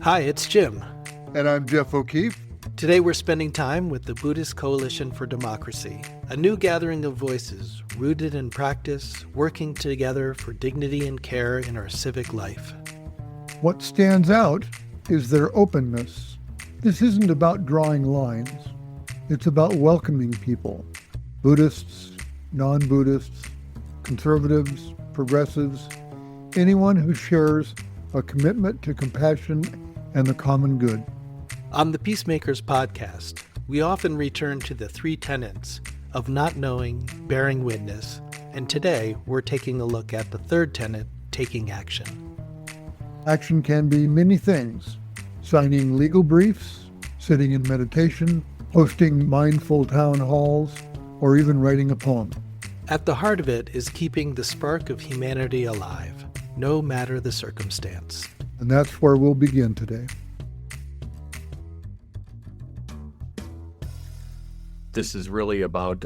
Hi, it's Jim. And I'm Geoff O'Keefe. Today we're spending time with the Buddhist Coalition for Democracy, a new gathering of voices rooted in practice, working together for dignity and care in our civic life. What stands out is their openness. This isn't about drawing lines. It's about welcoming people. Buddhists, non-Buddhists, conservatives, progressives, anyone who shares a commitment to compassion and the common good. On the Peacemakers Podcast, we often return to the three tenets of not knowing, bearing witness, and today we're taking a look at the third tenet, taking action. Action can be many things: signing legal briefs, sitting in meditation, hosting mindful town halls, or even writing a poem. At the heart of it is keeping the spark of humanity alive, no matter the circumstance. And that's where we'll begin today. This is really about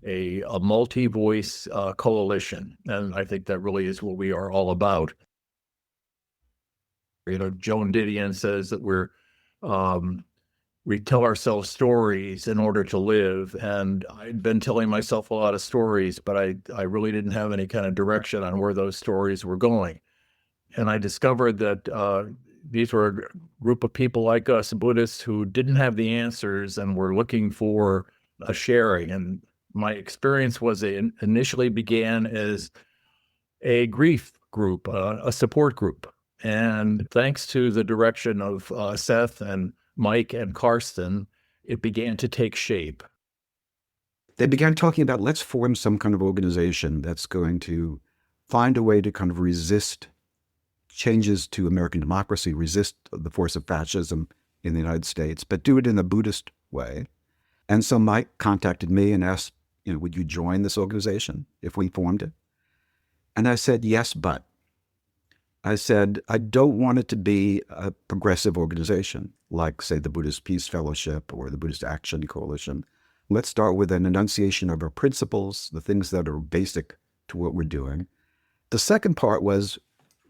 a multi-voice coalition, and I think that really is what we are all about. You know, Joan Didion says that we tell ourselves stories in order to live, and I'd been telling myself a lot of stories, but I really didn't have any kind of direction on where those stories were going. And I discovered that these were a group of people like us, Buddhists, who didn't have the answers and were looking for a sharing. And my experience was it initially began as a grief group, a support group. And thanks to the direction of Seth and Mike and Karsten, it began to take shape. They began talking about, let's form some kind of organization that's going to find a way to kind of resist changes to American democracy, resist the force of fascism in the United States, but do it in a Buddhist way. And so Mike contacted me and asked, would you join this organization if we formed it? And I said, yes, but. I said, I don't want it to be a progressive organization like, say, the Buddhist Peace Fellowship or the Buddhist Action Coalition. Let's start with an enunciation of our principles, the things that are basic to what we're doing. The second part was,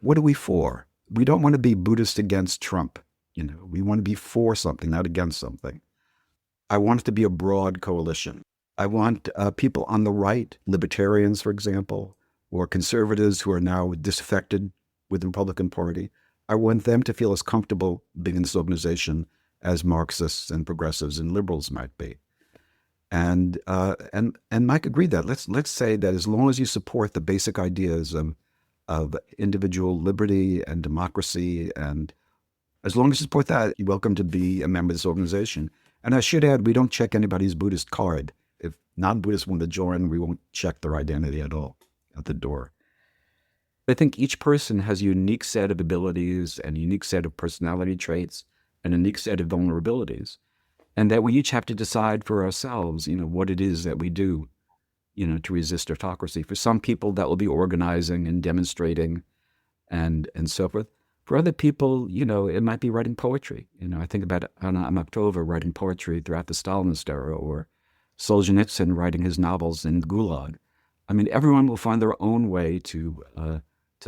what are we for? We don't want to be Buddhist against Trump. We want to be for something, not against something. I want it to be a broad coalition. I want people on the right, libertarians, for example, or conservatives who are now disaffected with the Republican Party. I want them to feel as comfortable being in this organization as Marxists and progressives and liberals might be. And Mike agreed that let's say that as long as you support the basic ideas of individual liberty and democracy, and as long as you support that, you're welcome to be a member of this organization. And I should add, we don't check anybody's Buddhist card. If non-Buddhists want to join, we won't check their identity at all at the door. I think each person has a unique set of abilities and a unique set of personality traits and a unique set of vulnerabilities, and that we each have to decide for ourselves, what it is that we do, to resist autocracy. For some people, that will be organizing and demonstrating and so forth. For other people, it might be writing poetry. I think about Anna Akhmatova writing poetry throughout the Stalinist era, or Solzhenitsyn writing his novels in the Gulag. I mean, everyone will find their own way to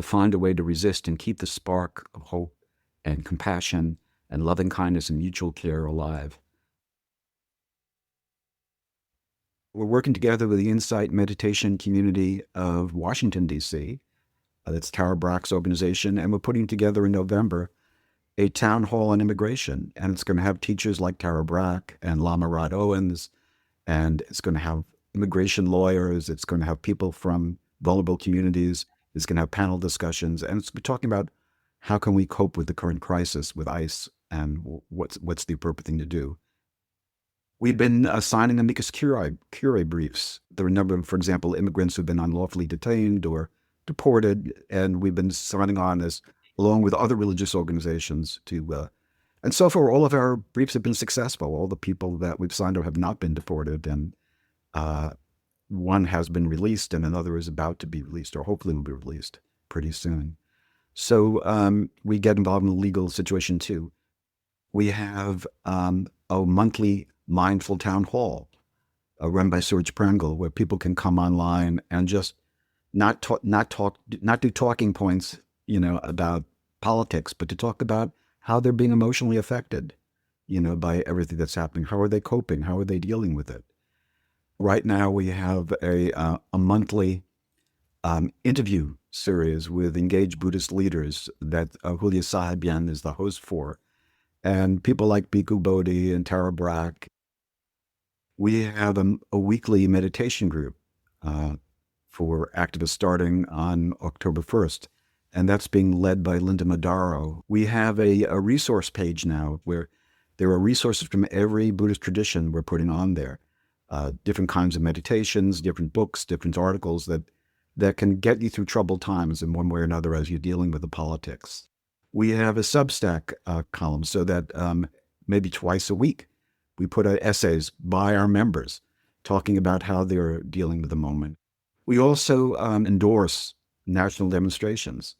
find a way to resist and keep the spark of hope and compassion and loving kindness and mutual care alive. We're working together with the Insight Meditation community of Washington, D.C. That's Tara Brach's organization, and we're putting together in November a town hall on immigration, and it's going to have teachers like Tara Brach and Lama Rod Owens, and it's going to have immigration lawyers, it's going to have people from vulnerable communities, it's going to have panel discussions, and it's talking about how can we cope with the current crisis with ICE and what's the appropriate thing to do. We've been signing amicus curiae briefs. There are a number of, for example, immigrants who've been unlawfully detained or deported, and we've been signing on as, along with other religious organizations, and so far all of our briefs have been successful. All the people that we've signed have not been deported, and one has been released, and another is about to be released, or hopefully will be released pretty soon. So we get involved in the legal situation too. We have a monthly mindful town hall run by Suraj Prangal, where people can come online and just not do talking points, about politics, but to talk about how they're being emotionally affected, by everything that's happening. How are they coping? How are they dealing with it? Right now, we have a monthly interview series with engaged Buddhist leaders that Julia Sahabian is the host for, and people like Bhikkhu Bodhi and Tara Brach. We have a weekly meditation group for activists starting on October 1st, and that's being led by Linda Madaro. We have a resource page now where there are resources from every Buddhist tradition we're putting on there, different kinds of meditations, different books, different articles that can get you through troubled times in one way or another as you're dealing with the politics. We have a Substack column so that maybe twice a week we put out essays by our members talking about how they're dealing with the moment. We also endorse national demonstrations.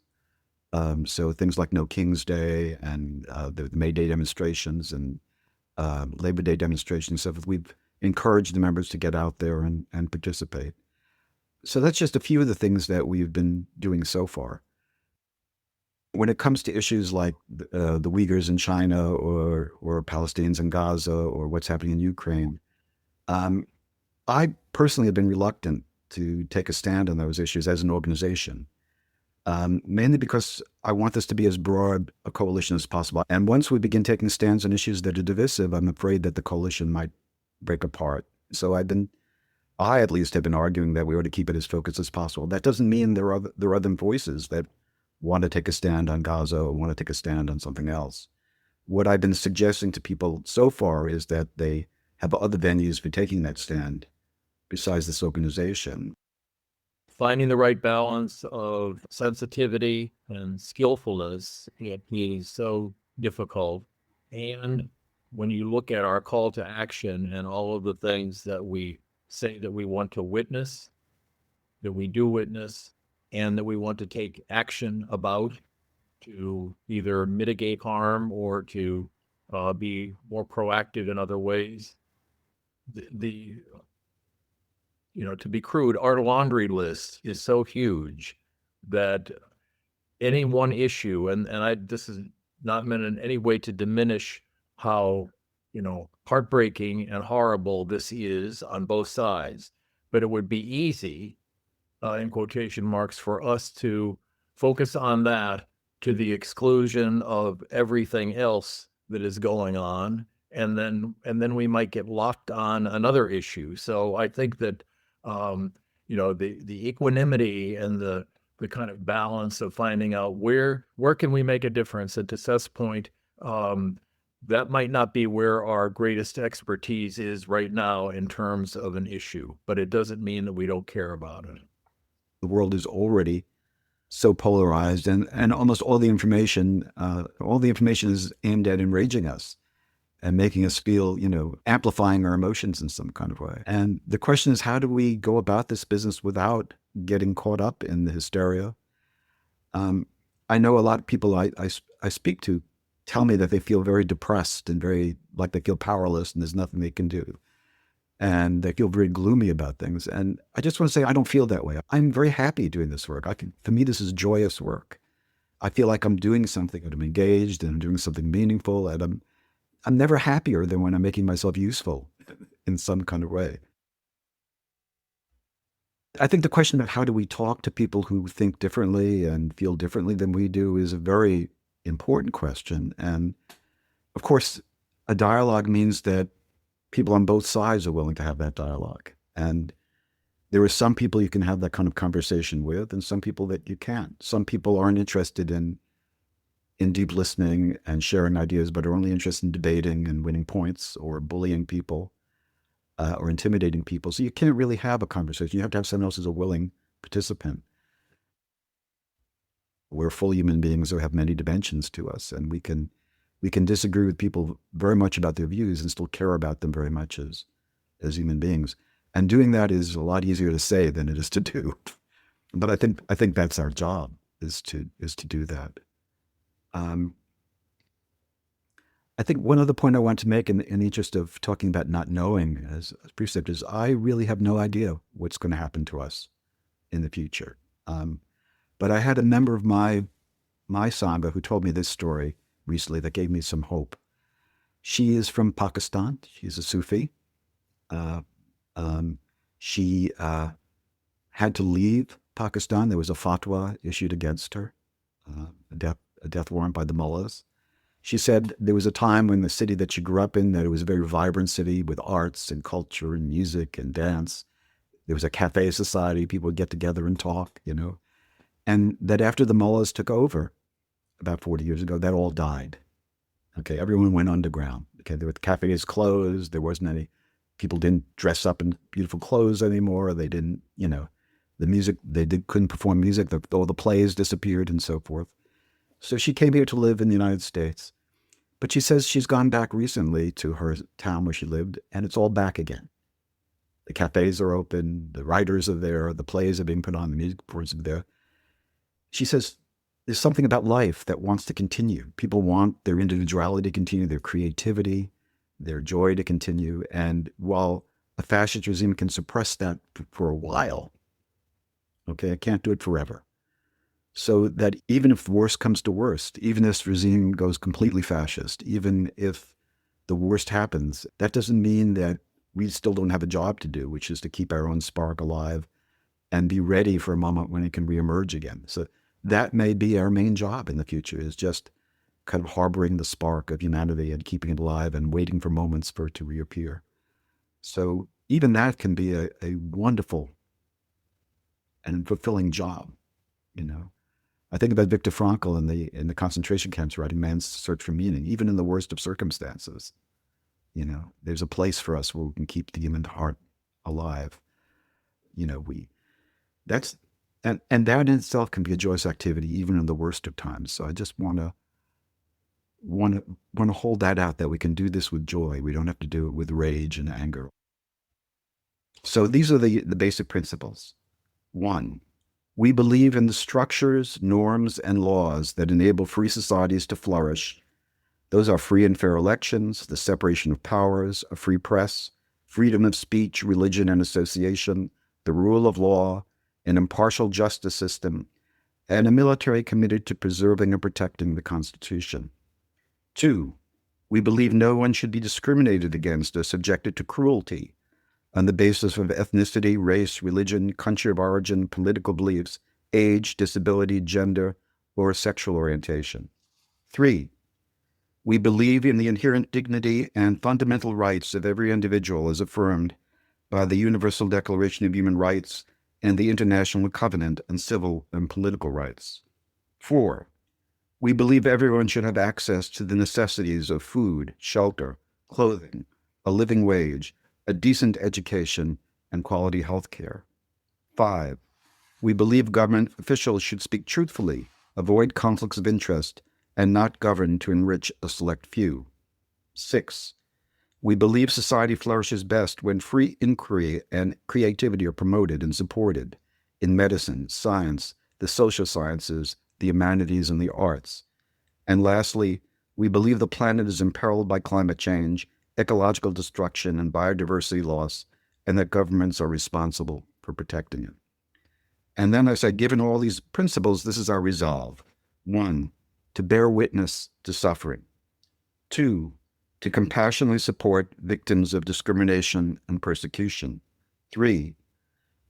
So things like No King's Day and the May Day demonstrations and Labor Day demonstrations, so we've encouraged the members to get out there and participate. So that's just a few of the things that we've been doing so far. When it comes to issues like the Uyghurs in China or Palestinians in Gaza or what's happening in Ukraine, I personally have been reluctant to take a stand on those issues as an organization, mainly because I want this to be as broad a coalition as possible. And once we begin taking stands on issues that are divisive, I'm afraid that the coalition might break apart. So I at least have been arguing that we ought to keep it as focused as possible. That doesn't mean there are other voices that want to take a stand on Gaza or want to take a stand on something else. What I've been suggesting to people so far is that they have other venues for taking that stand besides this organization. Finding the right balance of sensitivity and skillfulness is so difficult. And when you look at our call to action and all of the things that we say that we want to witness, that we do witness, and that we want to take action about to either mitigate harm or to be more proactive in other ways. To be crude, our laundry list is so huge that any one issue, and this is not meant in any way to diminish how, heartbreaking and horrible this is on both sides, but it would be easy, in quotation marks, for us to focus on that to the exclusion of everything else that is going on, and then we might get locked on another issue. So I think that the equanimity and the kind of balance of finding out where can we make a difference. And to Seth's point, that might not be where our greatest expertise is right now in terms of an issue, but it doesn't mean that we don't care about it. The world is already so polarized, and almost all the information is aimed at enraging us and making us feel, amplifying our emotions in some kind of way. And the question is, how do we go about this business without getting caught up in the hysteria? I know a lot of people I speak to tell me that they feel very depressed and very like they feel powerless and there's nothing they can do. And they feel very gloomy about things. And I just want to say, I don't feel that way. I'm very happy doing this work. For me, this is joyous work. I feel like I'm doing something, and I'm engaged, and I'm doing something meaningful, and I'm never happier than when I'm making myself useful in some kind of way. I think the question about how do we talk to people who think differently and feel differently than we do is a very important question. And of course, a dialogue means that people on both sides are willing to have that dialogue. And there are some people you can have that kind of conversation with, and some people that you can't. Some people aren't interested in deep listening and sharing ideas, but are only interested in debating and winning points or bullying people or intimidating people. So you can't really have a conversation. You have to have someone else who's a willing participant. We're full human beings who have many dimensions to us, and we can disagree with people very much about their views and still care about them very much as human beings. And doing that is a lot easier to say than it is to do. But I think that's our job, is to do that. I think one other point I want to make in the interest of talking about not knowing as precept is I really have no idea what's going to happen to us in the future. But I had a member of my Sangha who told me this story recently that gave me some hope. She is from Pakistan. She's a Sufi. She had to leave Pakistan. There was a fatwa issued against her, a death warrant by the mullahs. She said there was a time in the city that she grew up in that it was a very vibrant city with arts and culture and music and dance. There was a cafe society. People would get together and talk, And that after the mullahs took over about 40 years ago, that all died. Okay, everyone went underground. Okay, the cafes closed. There wasn't any, people didn't dress up in beautiful clothes anymore. They didn't, the music, couldn't perform music. All the plays disappeared and so forth. So she came here to live in the United States. But she says she's gone back recently to her town where she lived, and it's all back again. The cafes are open, the writers are there, the plays are being put on, the music performances are there. She says there's something about life that wants to continue. People want their individuality to continue, their creativity, their joy to continue. And while a fascist regime can suppress that for a while, okay, it can't do it forever. So that even if the worst comes to worst, even if this regime goes completely fascist, even if the worst happens, that doesn't mean that we still don't have a job to do, which is to keep our own spark alive and be ready for a moment when it can reemerge again. So that may be our main job in the future, is just kind of harboring the spark of humanity and keeping it alive and waiting for moments for it to reappear. So even that can be a wonderful and fulfilling job, I think about Viktor Frankl in the concentration camps writing Man's Search for Meaning. Even in the worst of circumstances, there's a place for us where we can keep the human heart alive. That in itself can be a joyous activity, even in the worst of times. So I just want to hold that out, that we can do this with joy. We don't have to do it with rage and anger. So these are the basic principles. 1, we believe in the structures, norms, and laws that enable free societies to flourish. Those are free and fair elections, the separation of powers, a free press, freedom of speech, religion, and association, the rule of law, an impartial justice system, and a military committed to preserving and protecting the Constitution. 2, we believe no one should be discriminated against or subjected to cruelty on the basis of ethnicity, race, religion, country of origin, political beliefs, age, disability, gender, or sexual orientation. 3, we believe in the inherent dignity and fundamental rights of every individual as affirmed by the Universal Declaration of Human Rights and the International Covenant on Civil and Political Rights. 4, we believe everyone should have access to the necessities of food, shelter, clothing, a living wage, a decent education, and quality health care. 5, we believe government officials should speak truthfully, avoid conflicts of interest, and not govern to enrich a select few. 6, we believe society flourishes best when free inquiry and creativity are promoted and supported in medicine, science, the social sciences, the humanities, and the arts. And lastly, we believe the planet is imperiled by climate change, ecological destruction, and biodiversity loss, and that governments are responsible for protecting it. And then I said, given all these principles, this is our resolve. 1, to bear witness to suffering. 2, to compassionately support victims of discrimination and persecution. 3,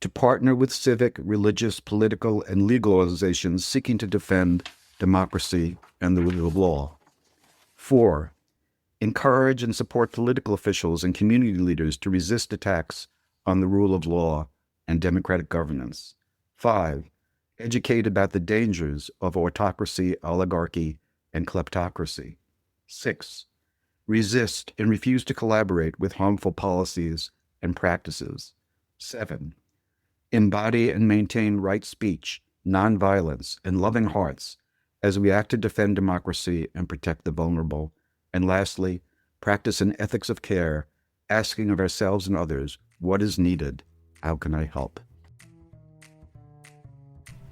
to partner with civic, religious, political, and legal organizations seeking to defend democracy and the rule of law. 4, encourage and support political officials and community leaders to resist attacks on the rule of law and democratic governance. 5, educate about the dangers of autocracy, oligarchy, and kleptocracy. 6, resist and refuse to collaborate with harmful policies and practices. 7, embody and maintain right speech, nonviolence, and loving hearts as we act to defend democracy and protect the vulnerable. And lastly, practice an ethics of care, asking of ourselves and others, what is needed? How can I help?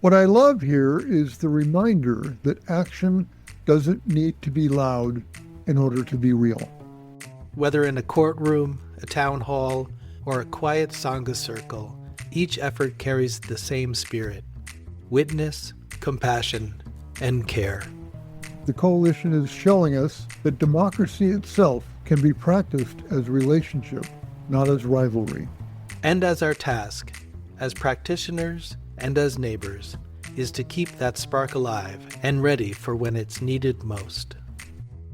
What I love here is the reminder that action doesn't need to be loud in order to be real. Whether in a courtroom, a town hall, or a quiet Sangha circle, each effort carries the same spirit: witness, compassion, and care. The coalition is showing us that democracy itself can be practiced as relationship, not as rivalry. And as our task, as practitioners and as neighbors, is to keep that spark alive and ready for when it's needed most.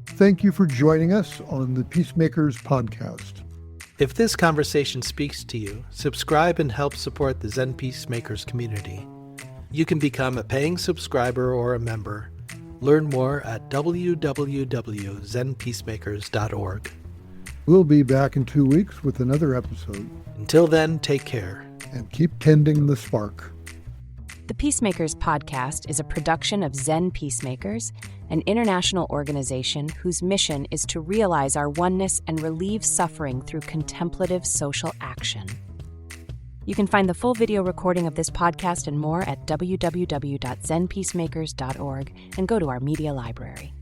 Thank you for joining us on the Peacemakers Podcast. If this conversation speaks to you, subscribe and help support the Zen Peacemakers community. You can become a paying subscriber or a member. Learn more at www.zenpeacemakers.org. We'll be back in 2 weeks with another episode. Until then, take care. And keep tending the spark. The Peacemakers Podcast is a production of Zen Peacemakers, an international organization whose mission is to realize our oneness and relieve suffering through contemplative social action. You can find the full video recording of this podcast and more at www.zenpeacemakers.org and go to our media library.